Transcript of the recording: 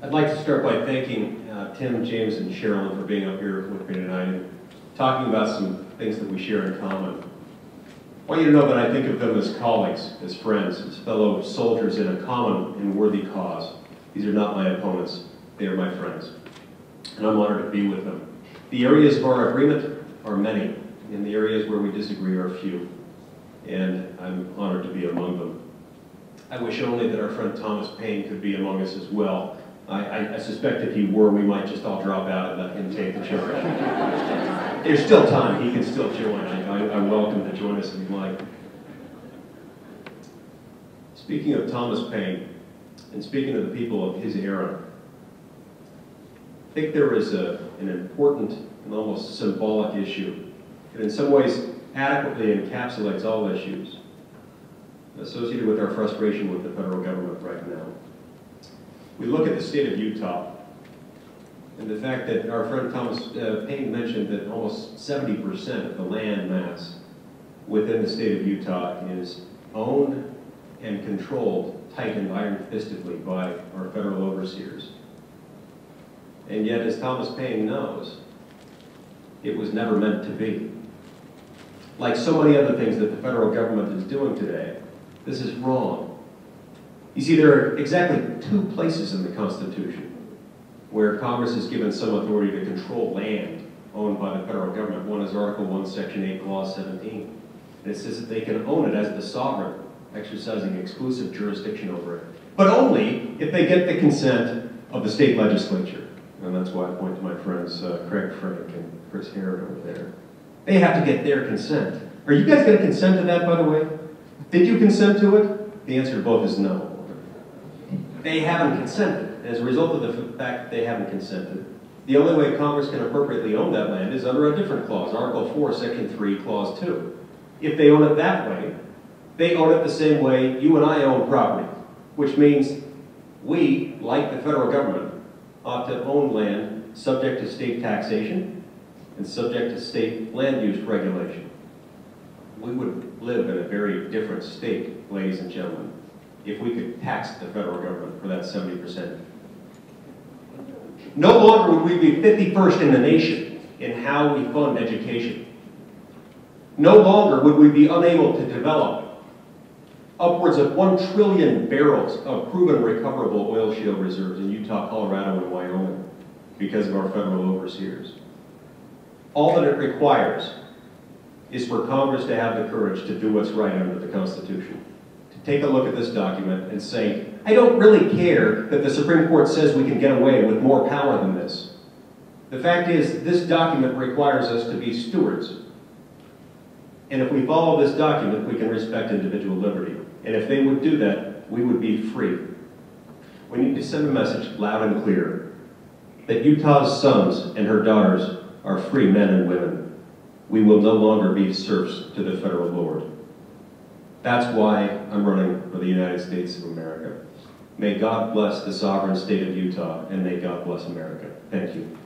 I'd like to start by thanking Tim, James, and Sherilyn for being up here with me tonight and talking about some things that we share in common. I want you to know that I think of them as colleagues, as friends, as fellow soldiers in a common and worthy cause. These are not my opponents, they are my friends. And I'm honored to be with them. The areas of our agreement are many, and the areas where we disagree are few. And I'm honored to be among them. I wish only that our friend Thomas Paine could be among us as well. I suspect if he were, we might just all drop out and let him take the charge. There's still time, he can still join. I'm welcome to join us if he'd like. Speaking of Thomas Paine, and speaking of the people of his era, I think there is an important and almost symbolic issue that in some ways adequately encapsulates all issues associated with our frustration with the federal government right now. We look at the state of Utah and the fact that our friend Thomas Paine mentioned that almost 70% of the land mass within the state of Utah is owned and controlled tight and iron-fistedly by our federal overseers. And yet, as Thomas Paine knows, it was never meant to be. Like so many other things that the federal government is doing today, this is wrong. You see, there are exactly two places in the Constitution where Congress is given some authority to control land owned by the federal government. One is Article 1, Section 8, Clause 17. And it says that they can own it as the sovereign, exercising exclusive jurisdiction over it. But only if they get the consent of the state legislature. And that's why I point to my friends Craig Frank and Chris Herod over there. They have to get their consent. Are you guys going to consent to that, by the way? Did you consent to it? The answer to both is no. They haven't consented. As a result of the fact that they haven't consented, the only way Congress can appropriately own that land is under a different clause, Article 4, Section 3, Clause 2. If they own it that way, they own it the same way you and I own property, which means we, like the federal government, ought to own land subject to state taxation and subject to state land use regulation. We would live in a very different state, ladies and gentlemen, if we could tax the federal government for that 70%. No longer would we be 51st in the nation in how we fund education. No longer would we be unable to develop upwards of 1 trillion barrels of proven recoverable oil shale reserves in Utah, Colorado, and Wyoming because of our federal overseers. All that it requires is for Congress to have the courage to do what's right under the Constitution. To take a look at this document and say, I don't really care that the Supreme Court says we can get away with more power than this. The fact is, this document requires us to be stewards. And if we follow this document, we can respect individual liberty. And if they would do that, we would be free. We need to send a message loud and clear that Utah's sons and her daughters are free men and women. We will no longer be serfs to the federal lord. That's why I'm running for the United States of America. May God bless the sovereign state of Utah, and may God bless America. Thank you.